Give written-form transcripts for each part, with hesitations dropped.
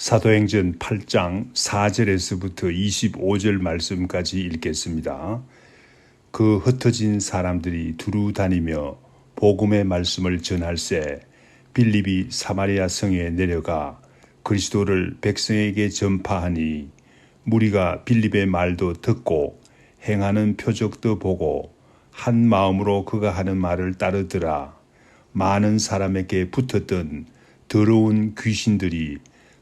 사도행전 8장 4절에서부터 25절 말씀까지 읽겠습니다. 그 흩어진 사람들이 두루 다니며 복음의 말씀을 전할새 빌립이 사마리아 성에 내려가 그리스도를 백성에게 전파하니 무리가 빌립의 말도 듣고 행하는 표적도 보고 한 마음으로 그가 하는 말을 따르더라. 많은 사람에게 붙었던 더러운 귀신들이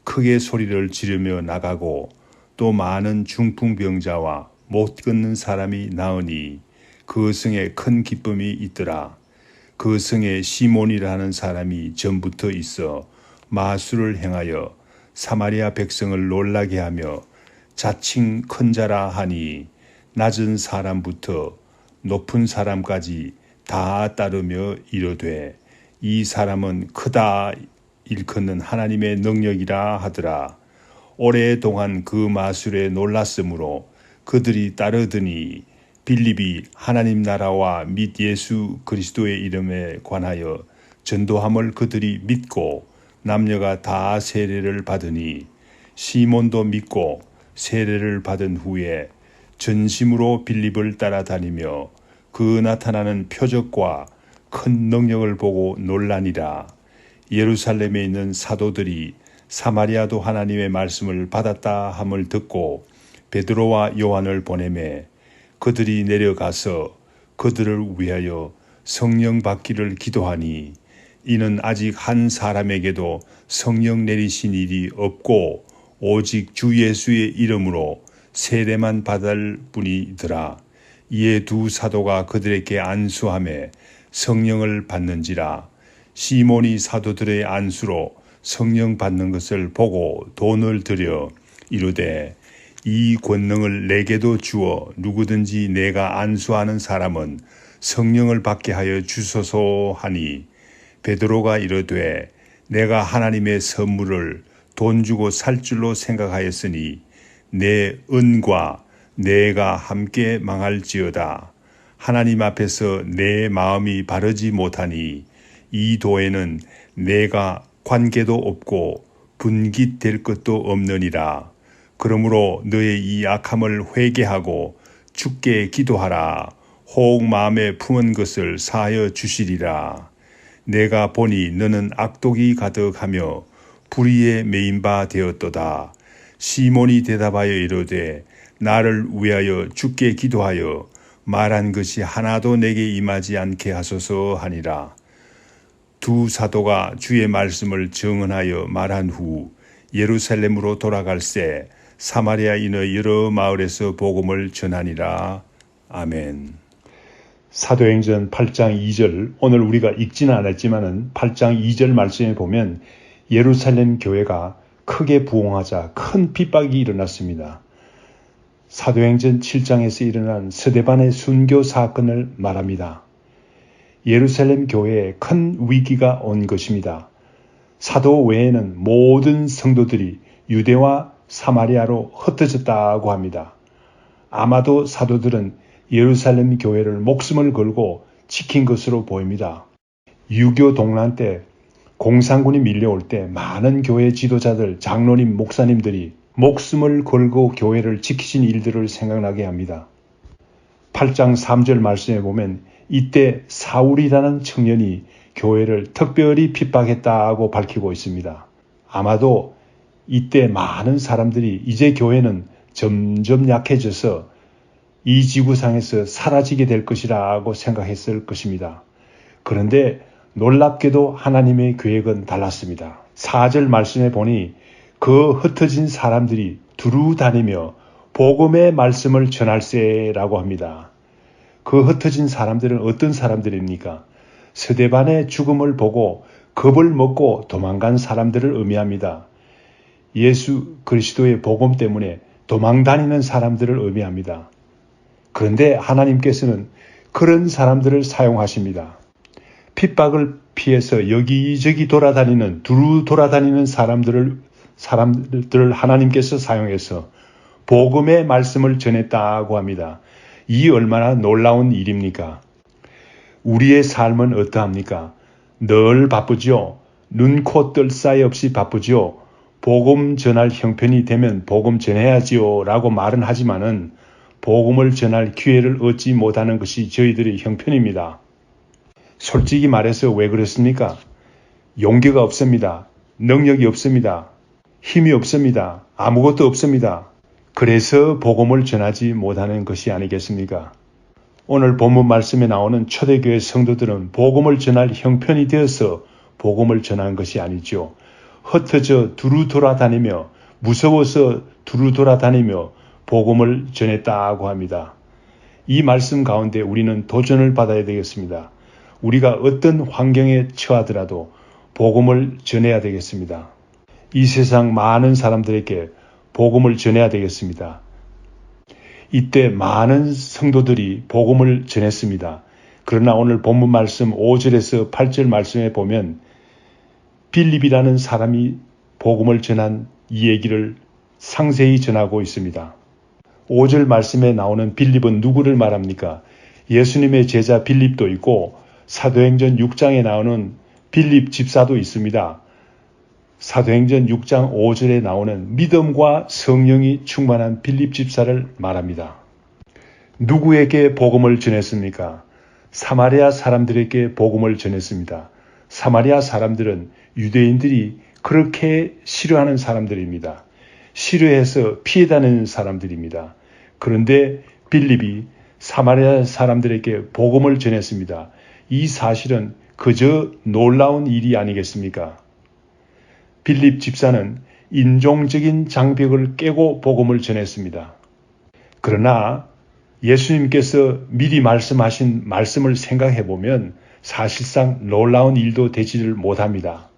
크게 소리를 지르며 나가고 또 많은 중풍병자와 못 걷는 사람이 나으니 그 성에 큰 기쁨이 있더라. 그 성에 시몬이라는 사람이 전부터 있어 마술을 행하여 사마리아 백성을 놀라게 하며 자칭 큰 자라 하니 낮은 사람부터 높은 사람까지 다 따르며 이르되 이 사람은 크다 일컫는 하나님의 능력이라 하더라. 오랫동안 그 마술에 놀랐으므로 그들이 따르더니 빌립이 하나님 나라와 및 예수 그리스도의 이름에 관하여 전도함을 그들이 믿고 남녀가 다 세례를 받으니 시몬도 믿고 세례를 받은 후에 전심으로 빌립을 따라다니며 그 나타나는 표적과 큰 능력을 보고 놀라니라. 예루살렘에 있는 사도들이 사마리아도 하나님의 말씀을 받았다 함을 듣고 베드로와 요한을 보내매 그들이 내려가서 그들을 위하여 성령 받기를 기도하니 이는 아직 한 사람에게도 성령 내리신 일이 없고 오직 주 예수의 이름으로 세례만 받을 뿐이더라. 이에 두 사도가 그들에게 안수하며 성령을 받는지라. 시몬이 사도들의 안수로 성령 받는 것을 보고 돈을 들여 이르되 이 권능을 내게도 주어 누구든지 내가 안수하는 사람은 성령을 받게 하여 주소서 하니 베드로가 이르되 내가 하나님의 선물을 돈 주고 살 줄로 생각하였으니 내 은과 내가 함께 망할지어다. 하나님 앞에서 내 마음이 바르지 못하니 이 도에는 내가 관계도 없고 분깃될 것도 없느니라. 그러므로 너의 이 악함을 회개하고 주께 기도하라. 혹 마음에 품은 것을 사하여 주시리라. 내가 보니 너는 악독이 가득하며 불의에 매인 바 되었도다. 시몬이 대답하여 이르되 나를 위하여 주께 기도하여 말한 것이 하나도 내게 임하지 않게 하소서 하니라. 두 사도가 주의 말씀을 증언하여 말한 후 예루살렘으로 돌아갈새 사마리아인의 여러 마을에서 복음을 전하니라. 아멘. 사도행전 8장 2절, 오늘 우리가 읽지는 않았지만 8장 2절 말씀에 보면 예루살렘 교회가 크게 부흥하자 큰 핍박이 일어났습니다. 사도행전 7장에서 일어난 스데반의 순교 사건을 말합니다. 예루살렘 교회에 큰 위기가 온 것입니다. 사도 외에는 모든 성도들이 유대와 사마리아로 흩어졌다고 합니다. 아마도 사도들은 예루살렘 교회를 목숨을 걸고 지킨 것으로 보입니다. 유교 동란 때 공산군이 밀려올 때 많은 교회 지도자들, 장로님, 목사님들이 목숨을 걸고 교회를 지키신 일들을 생각나게 합니다. 8장 3절 말씀에 보면 이때 사울이라는 청년이 교회를 특별히 핍박했다고 밝히고 있습니다. 아마도 이때 많은 사람들이 이제 교회는 점점 약해져서 이 지구상에서 사라지게 될 것이라고 생각했을 것입니다. 그런데 놀랍게도 하나님의 계획은 달랐습니다. 4절 말씀에 보니 그 흩어진 사람들이 두루 다니며 복음의 말씀을 전할세라고 합니다. 그 흩어진 사람들은 어떤 사람들입니까? 스데반의 죽음을 보고 겁을 먹고 도망간 사람들을 의미합니다. 예수 그리스도의 복음 때문에 도망다니는 사람들을 의미합니다. 그런데 하나님께서는 그런 사람들을 사용하십니다. 핍박을 피해서 여기저기 돌아다니는, 두루 돌아다니는 사람들을 하나님께서 사용해서 복음의 말씀을 전했다고 합니다. 이 얼마나 놀라운 일입니까? 우리의 삶은 어떠합니까? 늘 바쁘죠. 눈, 코, 뜰 사이 없이 바쁘죠. 복음 전할 형편이 되면 복음 전해야지요 라고 말은 하지만은 복음을 전할 기회를 얻지 못하는 것이 저희들의 형편입니다. 솔직히 말해서 왜 그렇습니까? 용기가 없습니다. 능력이 없습니다. 힘이 없습니다. 아무것도 없습니다. 그래서 복음을 전하지 못하는 것이 아니겠습니까? 오늘 본문 말씀에 나오는 초대교회 성도들은 복음을 전할 형편이 되어서 복음을 전한 것이 아니죠. 흩어져 두루 돌아다니며 무서워서 두루 돌아다니며 복음을 전했다고 합니다. 이 말씀 가운데 우리는 도전을 받아야 되겠습니다. 우리가 어떤 환경에 처하더라도 복음을 전해야 되겠습니다. 이 세상 많은 사람들에게 복음을 전해야 되겠습니다. 이때 많은 성도들이 복음을 전했습니다. 그러나 오늘 본문 말씀 5절에서 8절 말씀에 보면 빌립이라는 사람이 복음을 전한 이 얘기를 상세히 전하고 있습니다. 5절 말씀에 나오는 빌립은 누구를 말합니까? 예수님의 제자 빌립도 있고 사도행전 6장에 나오는 빌립 집사도 있습니다. 사도행전 6장 5절에 나오는 믿음과 성령이 충만한 빌립 집사를 말합니다. 누구에게 복음을 전했습니까? 사마리아 사람들에게 복음을 전했습니다. 사마리아 사람들은 유대인들이 그렇게 싫어하는 사람들입니다. 싫어해서 피해 다니는 사람들입니다. 그런데 빌립이 사마리아 사람들에게 복음을 전했습니다. 이 사실은 그저 놀라운 일이 아니겠습니까? 빌립 집사는 인종적인 장벽을 깨고 복음을 전했습니다. 그러나 예수님께서 미리 말씀하신 말씀을 생각해 보면 사실상 놀라운 일도 되지를 못합니다.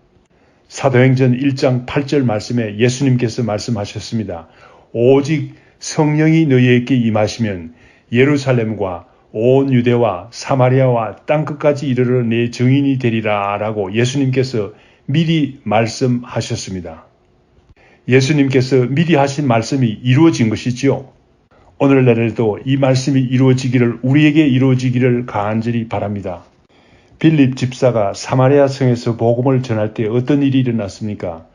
사도행전 1장 8절 말씀에 예수님께서 말씀하셨습니다. 오직 성령이 너희에게 임하시면 예루살렘과 온 유대와 사마리아와 땅끝까지 이르러 내 증인이 되리라 라고 예수님께서 미리 말씀하셨습니다. 예수님께서 미리 하신 말씀이 이루어진 것이지요. 오늘날에도 이 말씀이 이루어지기를 우리에게 이루어지기를 간절히 바랍니다. 빌립 집사가 사마리아 성에서 복음을 전할 때 어떤 일이 일어났습니까?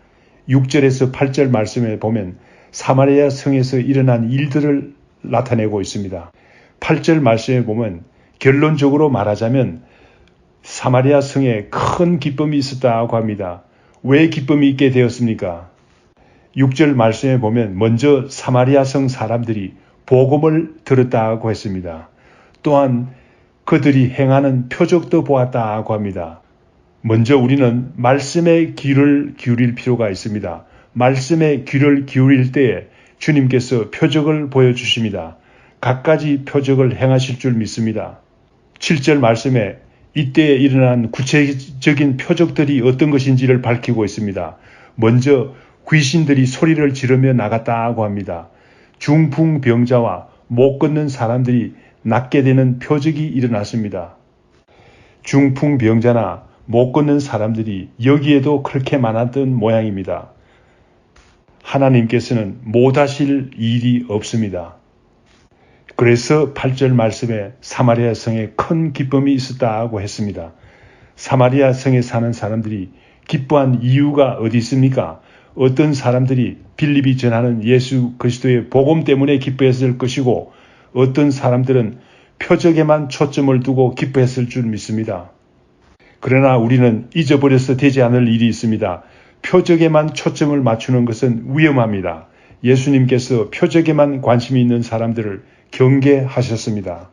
6절에서 8절 말씀에 보면 사마리아 성에서 일어난 일들을 나타내고 있습니다. 8절 말씀에 보면 결론적으로 말하자면 사마리아 성에 큰 기쁨이 있었다고 합니다. 왜 기쁨이 있게 되었습니까? 6절 말씀에 보면 먼저 사마리아 성 사람들이 복음을 들었다고 했습니다. 또한 그들이 행하는 표적도 보았다고 합니다. 먼저 우리는 말씀에 귀를 기울일 필요가 있습니다. 말씀에 귀를 기울일 때에 주님께서 표적을 보여주십니다. 갖가지 표적을 행하실 줄 믿습니다. 7절 말씀에 이때에 일어난 구체적인 표적들이 어떤 것인지를 밝히고 있습니다. 먼저 귀신들이 소리를 지르며 나갔다고 합니다. 중풍병자와 못 걷는 사람들이 낫게 되는 표적이 일어났습니다. 중풍병자나 못 걷는 사람들이 여기에도 그렇게 많았던 모양입니다. 하나님께서는 못하실 일이 없습니다. 그래서 8절 말씀에 사마리아 성에 큰 기쁨이 있었다고 했습니다. 사마리아 성에 사는 사람들이 기뻐한 이유가 어디 있습니까? 어떤 사람들이 빌립이 전하는 예수 그리스도의 복음 때문에 기뻐했을 것이고 어떤 사람들은 표적에만 초점을 두고 기뻐했을 줄 믿습니다. 그러나 우리는 잊어버려서 되지 않을 일이 있습니다. 표적에만 초점을 맞추는 것은 위험합니다. 예수님께서 표적에만 관심이 있는 사람들을 경계하셨습니다.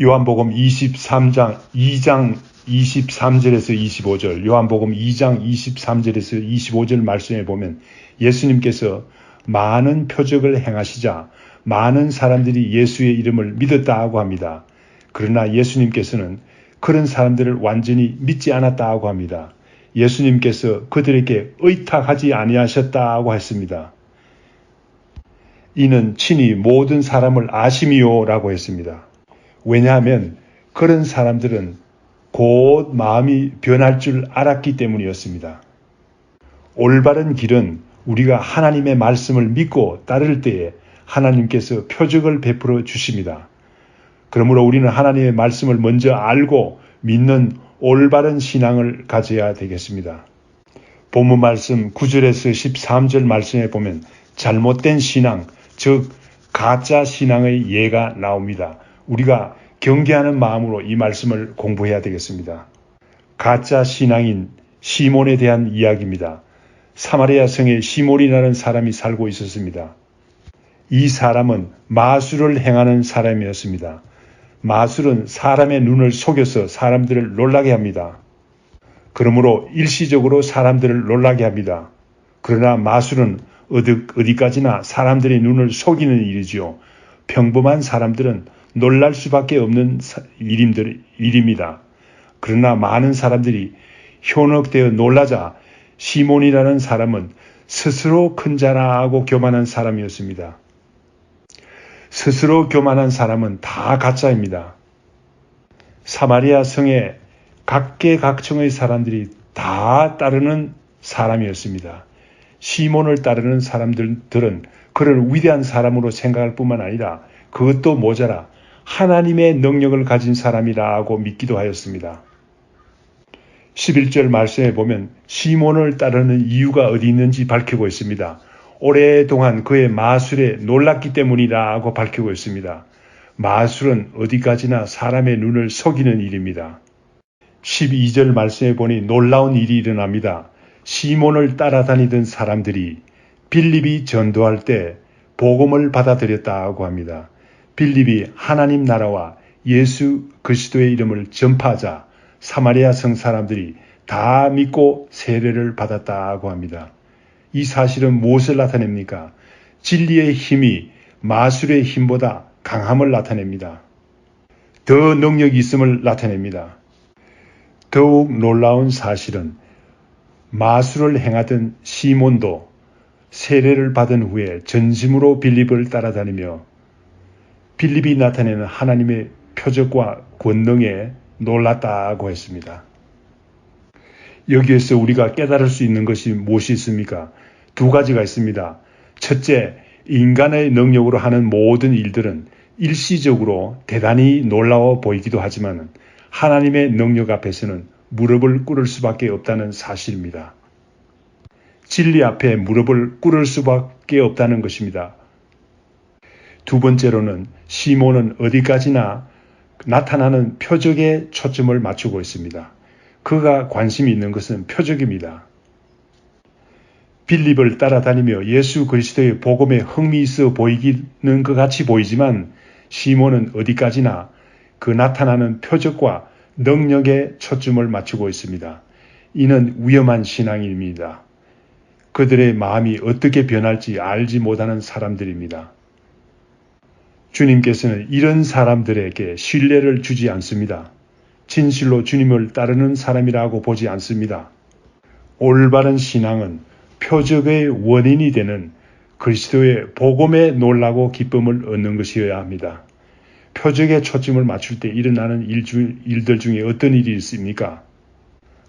요한복음 2장 23절에서 25절, 요한복음 2장 23절에서 25절 말씀에 보면 예수님께서 많은 표적을 행하시자 많은 사람들이 예수의 이름을 믿었다고 합니다. 그러나 예수님께서는 그런 사람들을 완전히 믿지 않았다고 합니다. 예수님께서 그들에게 의탁하지 아니하셨다고 했습니다. 이는 친히 모든 사람을 아심이요 라고 했습니다. 왜냐하면 그런 사람들은 곧 마음이 변할 줄 알았기 때문이었습니다. 올바른 길은 우리가 하나님의 말씀을 믿고 따를 때에 하나님께서 표적을 베풀어 주십니다. 그러므로 우리는 하나님의 말씀을 먼저 알고 믿는 올바른 신앙을 가져야 되겠습니다. 본문 말씀 9절에서 13절 말씀에 보면 잘못된 신앙, 즉 가짜 신앙의 예가 나옵니다. 우리가 경계하는 마음으로 이 말씀을 공부해야 되겠습니다. 가짜 신앙인 시몬에 대한 이야기입니다. 사마리아 성에 시몬이라는 사람이 살고 있었습니다. 이 사람은 마술을 행하는 사람이었습니다. 마술은 사람의 눈을 속여서 사람들을 놀라게 합니다. 그러므로 일시적으로 사람들을 놀라게 합니다. 그러나 마술은 어디까지나 사람들의 눈을 속이는 일이지요. 평범한 사람들은 놀랄 수밖에 없는 일입니다. 그러나 많은 사람들이 현혹되어 놀라자 시몬이라는 사람은 스스로 큰 자라고 교만한 사람이었습니다. 스스로 교만한 사람은 다 가짜입니다. 사마리아 성에 각계각층의 사람들이 다 따르는 사람이었습니다. 시몬을 따르는 사람들은 그를 위대한 사람으로 생각할 뿐만 아니라 그것도 모자라 하나님의 능력을 가진 사람이라고 믿기도 하였습니다. 11절 말씀에 보면 시몬을 따르는 이유가 어디 있는지 밝히고 있습니다. 오랫동안 그의 마술에 놀랐기 때문이라고 밝히고 있습니다. 마술은 어디까지나 사람의 눈을 속이는 일입니다. 12절 말씀에 보니 놀라운 일이 일어납니다. 시몬을 따라다니던 사람들이 빌립이 전도할 때 복음을 받아들였다고 합니다. 빌립이 하나님 나라와 예수 그리스도의 이름을 전파하자 사마리아 성 사람들이 다 믿고 세례를 받았다고 합니다. 이 사실은 무엇을 나타냅니까? 진리의 힘이 마술의 힘보다 강함을 나타냅니다. 더 능력이 있음을 나타냅니다. 더욱 놀라운 사실은 마술을 행하던 시몬도 세례를 받은 후에 전심으로 빌립을 따라다니며 빌립이 나타내는 하나님의 표적과 권능에 놀랐다고 했습니다. 여기에서 우리가 깨달을 수 있는 것이 무엇이 있습니까? 두 가지가 있습니다. 첫째, 인간의 능력으로 하는 모든 일들은 일시적으로 대단히 놀라워 보이기도 하지만 하나님의 능력 앞에서는 무릎을 꿇을 수밖에 없다는 사실입니다. 진리 앞에 무릎을 꿇을 수밖에 없다는 것입니다. 두 번째로는 시몬은 어디까지나 나타나는 표적에 초점을 맞추고 있습니다. 그가 관심이 있는 것은 표적입니다. 빌립을 따라다니며 예수 그리스도의 복음에 흥미 있어 보이기는 것 같이 보이지만 시몬은 어디까지나 그 나타나는 표적과 능력에 초점을 맞추고 있습니다. 이는 위험한 신앙입니다. 그들의 마음이 어떻게 변할지 알지 못하는 사람들입니다. 주님께서는 이런 사람들에게 신뢰를 주지 않습니다. 진실로 주님을 따르는 사람이라고 보지 않습니다. 올바른 신앙은 표적의 원인이 되는 그리스도의 복음에 놀라고 기쁨을 얻는 것이어야 합니다. 표적에 초점을 맞출 때 일어나는 일들 중에 어떤 일이 있습니까?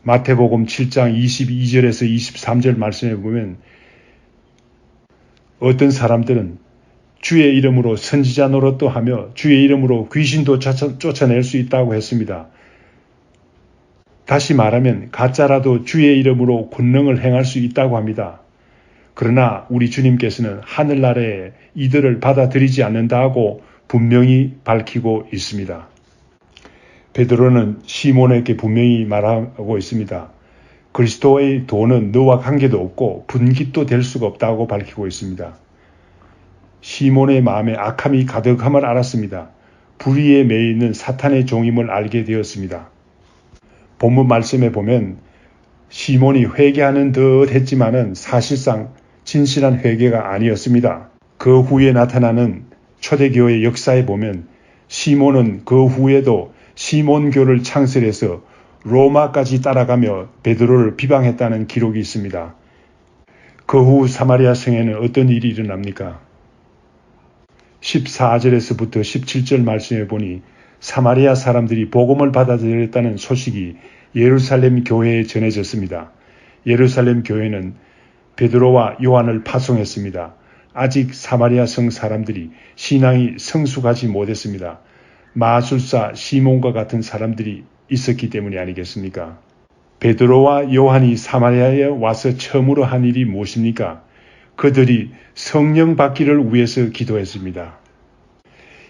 마태복음 7장 22절에서 23절 말씀에 보면 어떤 사람들은 주의 이름으로 선지자 노릇도 하며 주의 이름으로 귀신도 쫓아낼 수 있다고 했습니다. 다시 말하면 가짜라도 주의 이름으로 권능을 행할 수 있다고 합니다. 그러나 우리 주님께서는 하늘나라에 이들을 받아들이지 않는다고 분명히 밝히고 있습니다. 베드로는 시몬에게 분명히 말하고 있습니다. 그리스도의 도는 너와 관계도 없고 분깃도 될 수가 없다고 밝히고 있습니다. 시몬의 마음에 악함이 가득함을 알았습니다. 불의에 매여 있는 사탄의 종임을 알게 되었습니다. 본문 말씀에 보면 시몬이 회개하는 듯 했지만은 사실상 진실한 회개가 아니었습니다. 그 후에 나타나는 초대교회 역사에 보면 시몬은 그 후에도 시몬교를 창설해서 로마까지 따라가며 베드로를 비방했다는 기록이 있습니다. 그 후 사마리아 성에는 어떤 일이 일어납니까? 14절에서부터 17절 말씀에 보니 사마리아 사람들이 복음을 받아들였다는 소식이 예루살렘 교회에 전해졌습니다. 예루살렘 교회는 베드로와 요한을 파송했습니다. 아직 사마리아 성 사람들이 신앙이 성숙하지 못했습니다. 마술사 시몬과 같은 사람들이 있었기 때문이 아니겠습니까? 베드로와 요한이 사마리아에 와서 처음으로 한 일이 무엇입니까? 그들이 성령 받기를 위해서 기도했습니다.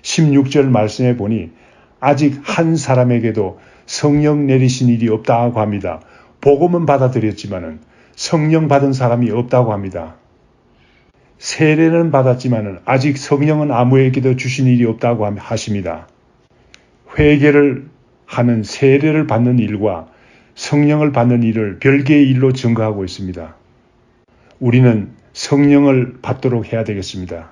16절 말씀에 보니 아직 한 사람에게도 성령 내리신 일이 없다고 합니다. 복음은 받아들였지만은 성령 받은 사람이 없다고 합니다. 세례는 받았지만은 아직 성령은 아무에게도 주신 일이 없다고 하십니다. 회개를 하는 세례를 받는 일과 성령을 받는 일을 별개의 일로 증거하고 있습니다. 우리는 성령을 받도록 해야 되겠습니다.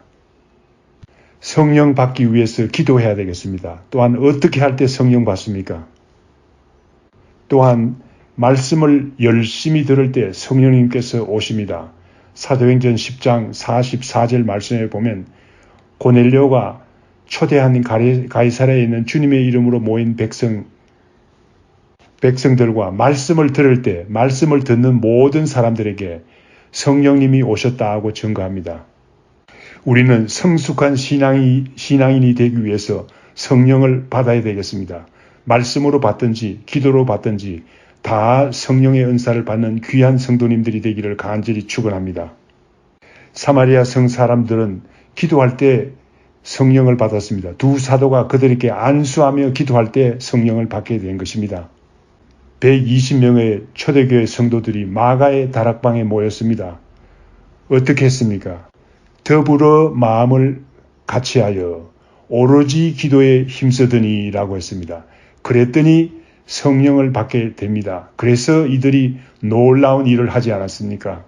성령 받기 위해서 기도해야 되겠습니다. 또한 어떻게 할 때 성령 받습니까? 또한 말씀을 열심히 들을 때 성령님께서 오십니다. 사도행전 10장 44절 말씀에 보면 고넬료가 초대한 가이사랴에 있는 주님의 이름으로 모인 백성들과 말씀을 들을 때 말씀을 듣는 모든 사람들에게 성령님이 오셨다고 증거합니다. 우리는 성숙한 신앙인이 되기 위해서 성령을 받아야 되겠습니다. 말씀으로 받든지 기도로 받든지 다 성령의 은사를 받는 귀한 성도님들이 되기를 간절히 축원합니다. 사마리아 성 사람들은 기도할 때 성령을 받았습니다. 두 사도가 그들에게 안수하며 기도할 때 성령을 받게 된 것입니다. 120명의 초대교회 성도들이 마가의 다락방에 모였습니다. 어떻게 했습니까? 더불어 마음을 같이하여 오로지 기도에 힘쓰더니라고 했습니다. 그랬더니 성령을 받게 됩니다. 그래서 이들이 놀라운 일을 하지 않았습니까?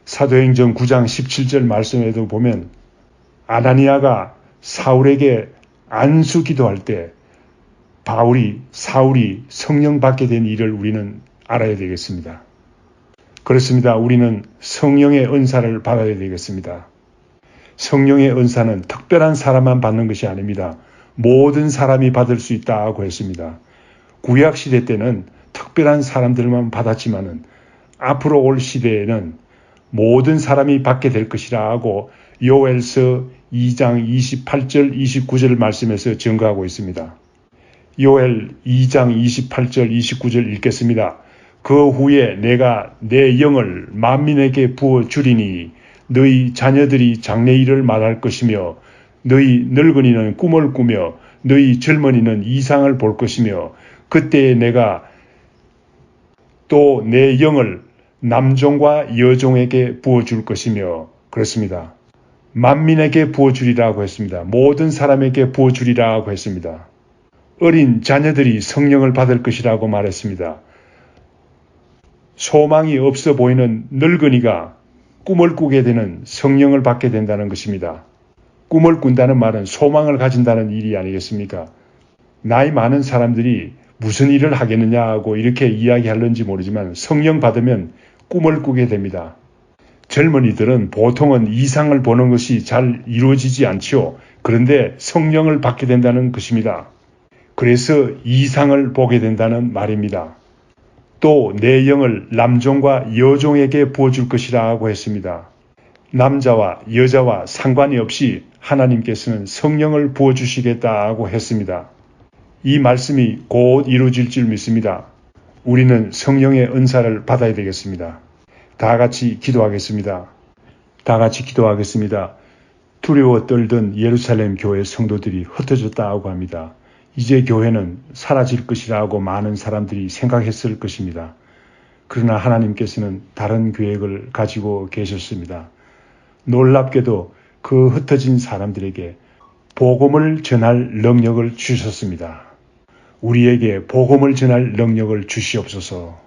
사도행전 9장 17절 말씀에도 보면 아나니아가 사울에게 안수 기도할 때 사울이 성령 받게 된 일을 우리는 알아야 되겠습니다. 그렇습니다. 우리는 성령의 은사를 받아야 되겠습니다. 성령의 은사는 특별한 사람만 받는 것이 아닙니다. 모든 사람이 받을 수 있다고 했습니다. 구약시대 때는 특별한 사람들만 받았지만은 앞으로 올 시대에는 모든 사람이 받게 될 것이라 하고 요엘서 2장 28절 29절 말씀에서 증거하고 있습니다. 요엘 2장 28절 29절 읽겠습니다. 그 후에 내가 내 영을 만민에게 부어주리니 너희 자녀들이 장래일을 말할 것이며 너희 늙은이는 꿈을 꾸며 너희 젊은이는 이상을 볼 것이며 그때에 내가 또 내 영을 남종과 여종에게 부어줄 것이며 그렇습니다. 만민에게 부어주리라고 했습니다. 모든 사람에게 부어주리라고 했습니다. 어린 자녀들이 성령을 받을 것이라고 말했습니다. 소망이 없어 보이는 늙은이가 꿈을 꾸게 되는 성령을 받게 된다는 것입니다. 꿈을 꾼다는 말은 소망을 가진다는 일이 아니겠습니까? 나이 많은 사람들이 무슨 일을 하겠느냐 하고 이렇게 이야기하는지 모르지만 성령 받으면 꿈을 꾸게 됩니다. 젊은이들은 보통은 이상을 보는 것이 잘 이루어지지 않지요. 그런데 성령을 받게 된다는 것입니다. 그래서 이상을 보게 된다는 말입니다. 또 내 영을 남종과 여종에게 부어줄 것이라고 했습니다. 남자와 여자와 상관이 없이 하나님께서는 성령을 부어주시겠다고 했습니다. 이 말씀이 곧 이루어질 줄 믿습니다. 우리는 성령의 은사를 받아야 되겠습니다. 다 같이 기도하겠습니다. 다 같이 기도하겠습니다. 두려워 떨던 예루살렘 교회 성도들이 흩어졌다고 합니다. 이제 교회는 사라질 것이라고 많은 사람들이 생각했을 것입니다. 그러나 하나님께서는 다른 계획을 가지고 계셨습니다. 놀랍게도 그 흩어진 사람들에게 복음을 전할 능력을 주셨습니다. 우리에게 복음을 전할 능력을 주시옵소서.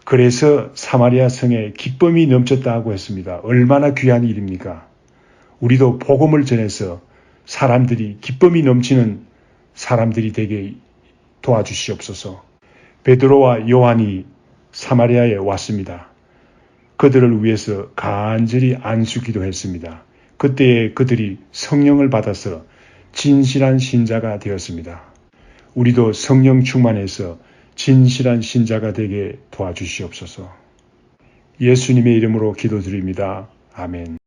그래서 사마리아 성에 기쁨이 넘쳤다고 했습니다. 얼마나 귀한 일입니까? 우리도 복음을 전해서 사람들이 기쁨이 넘치는 사람들이 되게 도와주시옵소서. 베드로와 요한이 사마리아에 왔습니다. 그들을 위해서 간절히 안수기도 했습니다. 그때에 그들이 성령을 받아서 진실한 신자가 되었습니다. 우리도 성령 충만해서 진실한 신자가 되게 도와주시옵소서. 예수님의 이름으로 기도드립니다. 아멘.